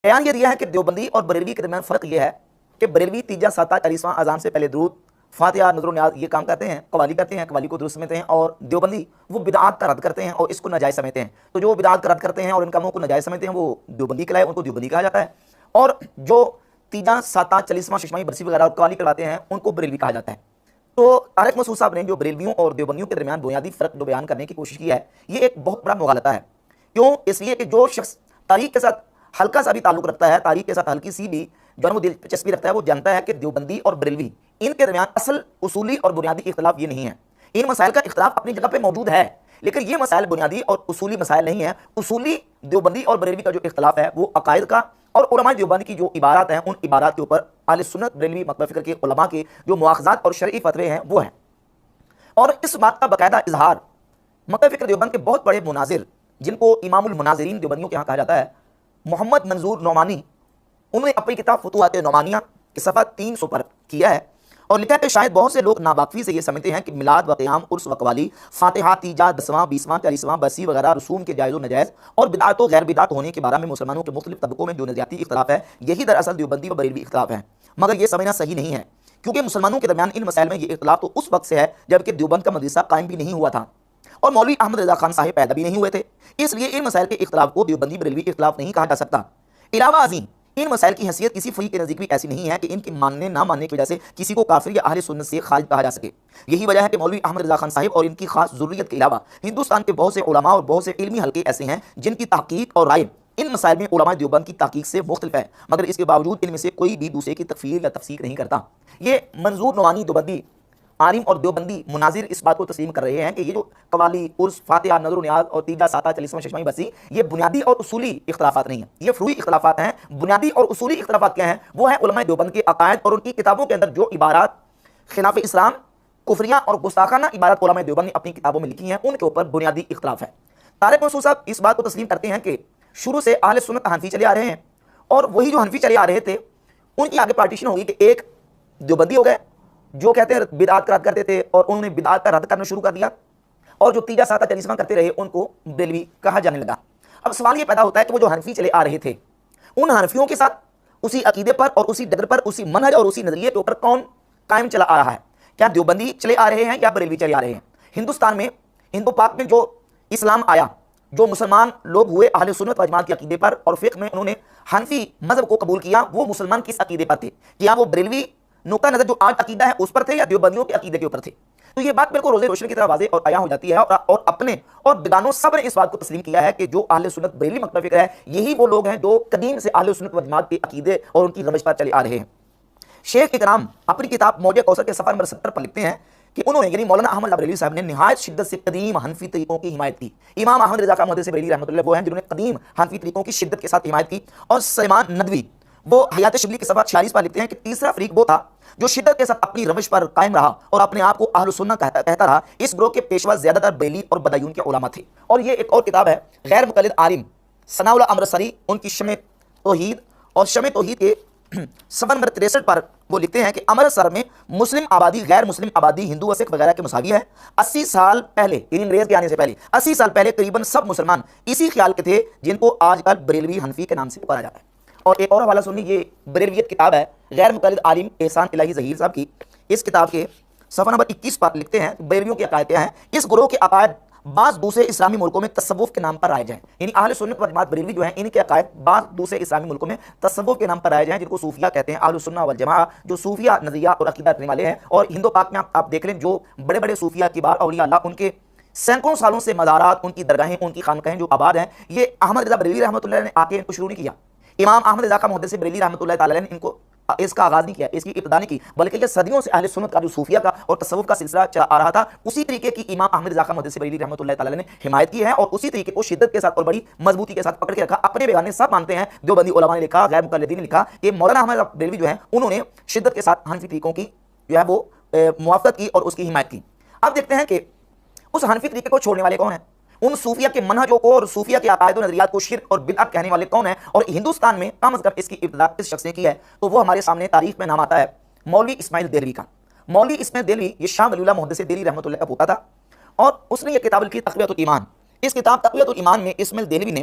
بیان یہ دیا ہے کہ دیوبندی اور بریلوی کے درمیان فرق یہ ہے کہ بریلوی تیجا ساتہ 40واں اذان سے پہلے درود فاتحہ نظر و نیاز یہ کام کرتے ہیں، قوالی کرتے ہیں، قوالی کو درست سمجھتے ہیں، اور دیوبندی وہ بدعات کا رد کرتے ہیں اور اس کو ناجائز سمجھتے ہیں۔ تو جو بدعات کا رد کرتے ہیں اور ان کاموں کو ناجائز سمجھتے ہیں وہ دیوبندی کہلائے، ان کو دیوبندی کہا جاتا ہے، اور جو تیجا ساتہ 40واں ششمائی برسی وغیرہ اور قوالی کرواتے ہیں ان کو بریلوی کہا جاتا ہے۔ تو طارق مسعود صاحب نے جو بریلویوں اور دیوبندیوں کے درمیان بنیادی فرق جو بیان کرنے کی کوشش کی ہے، یہ ایک بہت بڑا مغالطہ ہے۔ کیوں؟ اس لیے کہ جو شخص تاریخ کے ساتھ ہلکا سا بھی تعلق رکھتا ہے، تاریخ کے ساتھ ہلکی سی بھی جو ہے وہ دلچسپی رکھتا ہے، وہ جانتا ہے کہ دیوبندی اور بریلوی ان کے درمیان اصل اصولی اور بنیادی اختلاف یہ نہیں ہے۔ ان مسائل کا اختلاف اپنی جگہ پہ موجود ہے، لیکن یہ مسائل بنیادی اور اصولی مسائل نہیں ہیں۔ اصولی دیوبندی اور بریلوی کا جو اختلاف ہے وہ عقائد کا، اور علماء دیوبند کی جو عبارات ہیں ان عبارات کے اوپر اہل سنت بریلوی مکتبہ فکر کے علماء کے جو مواخذات اور شرعی فتوے ہیں وہ ہیں۔ اور اس بات کا باقاعدہ اظہار مکتبہ فکر دیوبند کے بہت بڑے مناظر، جن کو امام المناظرین دیوبندیوں کے یہاں کہا جاتا ہے، محمد منظور نعمانی، انہوں نے اپنی کتاب فتوحات نعمانیہ کے صفحہ 300 پر کیا ہے اور لکھا ہے کہ شاید بہت سے لوگ ناواقفی سے یہ سمجھتے ہیں کہ میلاد و قیام، عرس و قوالی، فاتحہ، تیجا، 10واں، 20واں، 40واں برسی وغیرہ رسوم کے جائز و ناجائز اور بدعت و غیر بدعت ہونے کے بارے میں مسلمانوں کے مختلف طبقوں میں جو نظریاتی اختلاف ہے یہی دراصل دیوبندی و بریلوی اختلاف ہے، مگر یہ سمجھنا صحیح نہیں ہے، کیونکہ مسلمانوں کے درمیان ان مسائل میں یہ اختلاف تو اس وقت سے ہے جبکہ دیوبند کا مدرسہ قائم بھی نہیں ہوا تھا اور مولوی احمد رضا خان صاحب پیدا بھی نہیں ہوئے تھے، اس لیے ان مسائل کے اختلاف کو دیوبندی بریلوی اختلاف نہیں کہا جا سکتا۔ علاوہ ازیں ان مسائل کی حیثیت کسی فریق کے نزدیک بھی ایسی نہیں ہے کہ ان کے ماننے نہ ماننے کی وجہ سے کسی کو کافر یا اہل سنت سے خارج کہا جا سکے۔ یہی وجہ ہے کہ مولوی احمد رضا خان صاحب اور ان کی خاص ضروریت کے علاوہ ہندوستان کے بہت سے علماء اور بہت سے علمی حلقے ایسے ہیں جن کی تحقیق اور رائے ان مسائل میں علماء دیوبند کی تحقیق سے مختلف ہے، مگر اس کے باوجود ان میں سے کوئی بھی دوسرے کی تکفیر یا تفسیق نہیں کرتا۔ یہ منظور نعمانی دیوبندی عالم اور دیوبندی مناظر اس بات کو تسلیم کر رہے ہیں کہ یہ جو قوالی، عرس، فاتحہ، نظر و نیاز اور تیجا ساتہ 40واں ششمائی برسی یہ بنیادی اور اصولی اختلافات نہیں ہیں، یہ فروعی اختلافات ہیں۔ بنیادی اور اصولی اختلافات کیا ہیں؟ وہ ہیں علماء دیوبند کے عقائد اور ان کی کتابوں کے اندر جو عبارات خلاف اسلام، کفریہ اور گستاخانہ عبارات علماء دیوبند نے اپنی کتابوں میں لکھی ہیں ان کے اوپر بنیادی اختلاف ہے۔ طارق مسعود صاحب اس بات کو تسلیم کرتے ہیں کہ شروع سے اہل سنت حنفی چلے آ رہے ہیں، اور وہی جو حنفی چلے آ رہے تھے ان کی آگے پارٹیشن ہوگی کہ ایک دیوبندی ہو گئے جو کہتے ہیں بدعات کا رد کرتے تھے اور انہوں نے بدعات کا رد کرنا شروع کر دیا، اور جو تیجا ساتہ 40واں کرتے رہے ان کو بریلوی کہا جانے لگا۔ اب سوال یہ پیدا ہوتا ہے کہ وہ جو حنفی چلے آ رہے تھے ان حنفیوں کے ساتھ اسی عقیدے پر اور اسی ڈگر پر، اسی منہج اور اسی نظریے کے اوپر کون قائم چلا آ رہا ہے؟ کیا دیوبندی چلے آ رہے ہیں یا بریلوی چلے آ رہے ہیں؟ ہندوستان میں، ہندو پاک میں جو اسلام آیا، جو مسلمان لوگ ہوئے اہل سنت و جماعت کے عقیدے پر اور فقہ میں انہوں نے حنفی مذہب کو قبول کیا، وہ مسلمان کس عقیدے پر تھے؟ کیا وہ بریلوی نقطہ نظر جو آج عقیدہ ہے اس پر تھے یا دیوبندیوں کے عقیدے کے اوپر تھے؟ تو یہ بات بالکل روزے روشن کی طرح واضح اور عیاں ہو جاتی ہے، اور اپنے اور بیگانوں سب نے اس بات کو تسلیم کیا ہے کہ جو اہل سنت بریلوی مکتبہ فکر ہے یہی وہ لوگ ہیں جو قدیم سے اہل سنت و جماعت کے عقیدے اور ان کی روش پر چلے آ رہے ہیں۔ شیخ اکرام اپنی کتاب موجہ کوثر کے صفحہ نمبر 70 پر لکھتے ہیں کہ انہوں نے، یعنی مولانا احمد بریلوی صاحب نے نہایت شدت سے قدیم حنفی طریقوں کی حمایت کی۔ امام احمد رضا خان محدث بریلوی رحمۃ اللہ وہ ہیں جنہوں نے قدیم حنفی طریقوں کی شدت کے ساتھ حمایت کی، اور سلیمان ندوی وہ حیات شبلی کے صفحہ 46 پر لکھتے ہیں کہ تیسرا فریق وہ تھا جو شدت کے ساتھ اپنی روش پر قائم رہا اور اپنے آپ کو اہل سنت کہتا رہا۔ اس گروہ کے پیشوا زیادہ تر بریلی اور بدایون کے علماء تھے۔ اور یہ ایک اور کتاب ہے غیر مقلد عالم ثناء اللہ امرتسری، ان کی شمع توحید، اور شمع توحید کے صفحہ نمبر 63 پر وہ لکھتے ہیں کہ امرتسر میں مسلم آبادی غیر مسلم آبادی ہندو و سکھ وغیرہ کے مساوی ہے۔ 80 سال پہلے، یعنی انگریز کے آنے سے پہلے 80 سال پہلے قریباً سب مسلمان اسی خیال کے تھے جن کو آج کل بریلوی حنفی کے نام سے پکارا جاتا ہے۔ اور ایک اور حوالہ سنی، یہ بریلویت کتاب ہے غیر مقلد عالم احسان الہی ظہیر صاحب کی، اس کتاب کے صفحہ نمبر 21 پر لکھتے ہیں بریلویوں کے عقائد کیا ہیں۔ اس گروہ کے عقائد بعض دوسرے اسلامی ملکوں میں تصوف کے نام پر رائج ہیں، یعنی اہل سنت و جماعت بریلوی جو ہیں ان کے عقائد بعض دوسرے اسلامی ملکوں میں تصوف کے نام پر رائج ہیں، جن کو صوفیہ کہتے ہیں۔ اہل سنت والجماعہ جو صوفیہ نظریہ اور عقیدہ رکھنے والے ہیں، اور ہندو پاک میں آپ دیکھ لیں جو بڑے بڑے صوفیہ کبار اولیاء اللہ ان کے سینکڑوں سالوں سے مزارات، ان کی درگاہیں، ان کی خانقاہیں جو آباد ہیں، یہ احمد رضا بریلوی رحمۃ اللہ نے آ کے ان کو شروع نہیں کیا۔ امام احمد رضا خان محدث بریلوی رحمۃ اللہ تعالی نے ان کو اس کا آغاز نہیں کیا، اس کی ابتدا نہیں کی، بلکہ یہ صدیوں سے اہل سنت کا جو صوفیہ کا اور تصوف کا سلسلہ چلا آ رہا تھا، اسی طریقے کی امام احمد رضا خان محدث بریلوی رحمۃ اللہ تعالی نے حمایت کی ہے، اور اسی طریقے کو شدت کے ساتھ اور بڑی مضبوطی کے ساتھ پکڑ کے رکھا۔ اپنے بیگانے سب مانتے ہیں، دیوبندی علماء نے لکھا، غیر مقلدین نے لکھا کہ مولانا احمد بریلوی جو ہیں انہوں نے شدت کے ساتھ حنفی طریقوں کی جو ہے وہ موافقت کی اور اس کی حمایت کی۔ اب دیکھتے ہیں کہ اس حنفی طریقے کو چھوڑنے والے کون ہیں، ان صوفیہ کے منہجوں کو اور صوفیہ کے عقائد و نظریات کو شرک اور بدعت کہنے والے کون ہیں، اور ہندوستان میں کم از کم اس کی ابتدا اس شخص نے کی ہے، تو وہ ہمارے سامنے تاریخ میں نام آتا ہے مولوی اسماعیل دہلوی کا۔ مولوی اسماعیل دہلوی یہ شاہ ولی اللہ محدث دہلوی رحمۃ اللہ کا پوتا تھا، اور اس نے یہ کتاب لکھی تقویۃ الایمان۔ اس کتاب تقویۃ الایمان میں اسماعیل دہلوی نے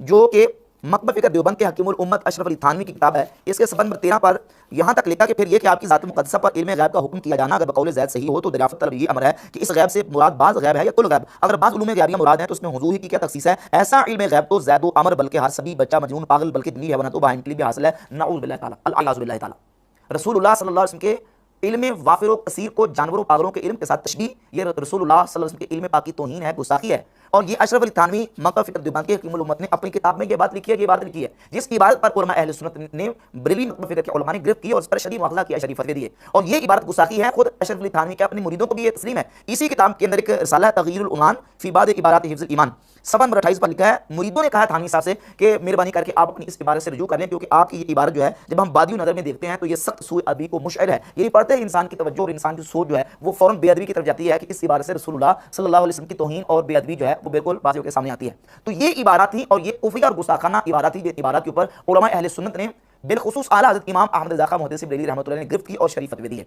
جو کہ مکتبہ فکر دیوبند کے حکیم الامت اشرف علی تھانوی کی کتاب ہے. اس کے صفحہ نمبر 13 پر یہاں تک لکھا کہ پھر یہ کہ آپ کی ذات مقدسہ پر علم غیب کا حکم کیا جانا اگر بقول زید صحیح ہو تو دریافت طلب یہ امر ہے کہ اس غیب سے مراد بعض غیب ہے یا کل غیب. اگر بعض علوم غیبیہ مراد ہیں تو اس میں حضور ہی کی کیا تخصیص ہے؟ ایسا علم غیب تو زید و امر بلکہ ہر سبھی بچہ مجنون پاگل بلکہ دلی حیوانات و بہائم کے لیے بھی حاصل ہے. نعوذ باللہ تعالی الاعوذ باللہ تعالی. رسول اللہ صلی اللہ علیہ وسلم کے علم وافر و کثیر کو جانوروں پاگلوں کے علم کے ساتھ تشبیہ، یہ رسول اللہ صلی اللہ علیہ وسلم کے علم پاک کی توہین ہے، گستاخی ہے. اور یہ اشرف علی تھانوی مکتبہ فکر دیوبند کے حکیم الامت نے اپنی کتاب میں یہ بات لکھی ہے، یہ بات لکھی ہے جس کی عبارت پر علماء اہل سنت نے بریلوی مکتبہ فکر کے علماء نے گرفت کی اور اس پر شدید مواخذہ کیا، شریف فتوے دیے. اور یہ عبارت گستاخی ہے. خود اشرف علی تھانوی کے اپنے مریدوں کو بھی یہ تسلیم ہے. اسی کتاب کے اندر ایک رسالہ ہے تغییر العنوان فی بعض عبارات حفظ الایمان، صفحہ نمبر 28 پر لکھا ہے. مریدوں نے کہا تھانوی صاحب سے کہ مہربانی کر کے آپ اپنی اس عبارت سے رجوع کر لیں کیونکہ آپ کی یہ عبارت جو ہے جب ہم بادی نظر میں دیکھتے ہیں تو یہ سخت سوء ادبی کو مشعر ہے. یعنی پڑھتے ہیں انسان کی توجہ اور انسان کی سوچ جو ہے وہ فوراً بے ادبی کی طرف جاتی ہے کہ اس عبارت سے رسول اللہ صلی اللہ علیہ وسلم کی توہین اور بے ادبی جو ہے وہ بالکل واضح ہو کے سامنے آتی ہے. تو یہ عبارات تھی اور یہ کفریہ اور گستاخانہ عبارات تھی. عبارات کے اوپر علماء اہل سنت نے بالخصوص اعلیٰ حضرت امام احمد رضا خان محدث بریلوی رحمۃ اللہ نے گرفت کی اور شریف فتوے دیے.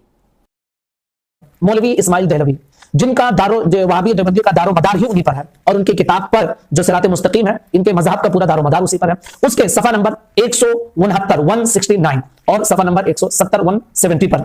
مولوی اسماعیل دہلوی جن کا وہابی دیوبندی کا دار و مدار ہی انہی پر ہے اور ان کی کتاب پر جو صراط مستقیم ہے ان کے مذہب کا پورا دار و مدار اسی پر ہے. اس کے صفحہ نمبر 169 اور صفحہ نمبر 170 پر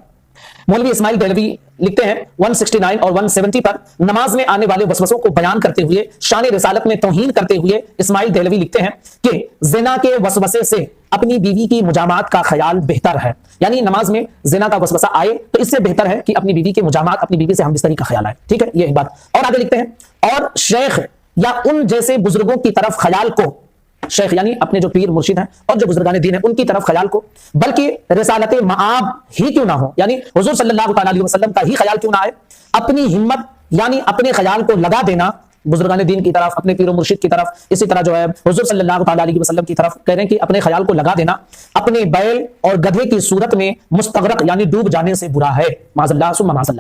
مولوی اسماعیل دہلوی لکھتے ہیں 169 اور 170 پر نماز میں آنے والے وسوسوں کو بیان کرتے ہوئے شان رسالت میں توہین کرتے ہوئے اسماعیل دہلوی لکھتے ہیں کہ زنا کے وسوسے سے اپنی بیوی کی مجامعات کا خیال بہتر ہے. یعنی نماز میں زنا کا وسوسہ آئے تو اس سے بہتر ہے کہ اپنی بیوی کی مجامعات، اپنی بیوی سے ہمبستری کا خیال آئے. ٹھیک ہے، یہ بات. اور آگے لکھتے ہیں اور شیخ یا ان جیسے بزرگوں کی طرف خیال کو، شیخ یعنی اپنے جو پیر مرشد ہیں اور جو بزرگان دین ہیں ان کی طرف خیال کو، بلکہ رسالت معاب ہی کیوں نہ ہو، یعنی حضور صلی اللہ تعالی علیہ وسلم کا ہی خیال کیوں نہ آئے، اپنی ہمت یعنی اپنے خیال کو لگا دینا بزرگان دین کی طرف، اپنے پیر و مرشد کی طرف، اسی طرح جو ہے حضور صلی اللہ تعالی علیہ وسلم کی طرف کہہ رہے ہیں کہ اپنے خیال کو لگا دینا اپنے بیل اور گدھے کی صورت میں مستغرق یعنی ڈوب جانے سے برا ہے. معاذ اللہ ثم معاذ اللہ.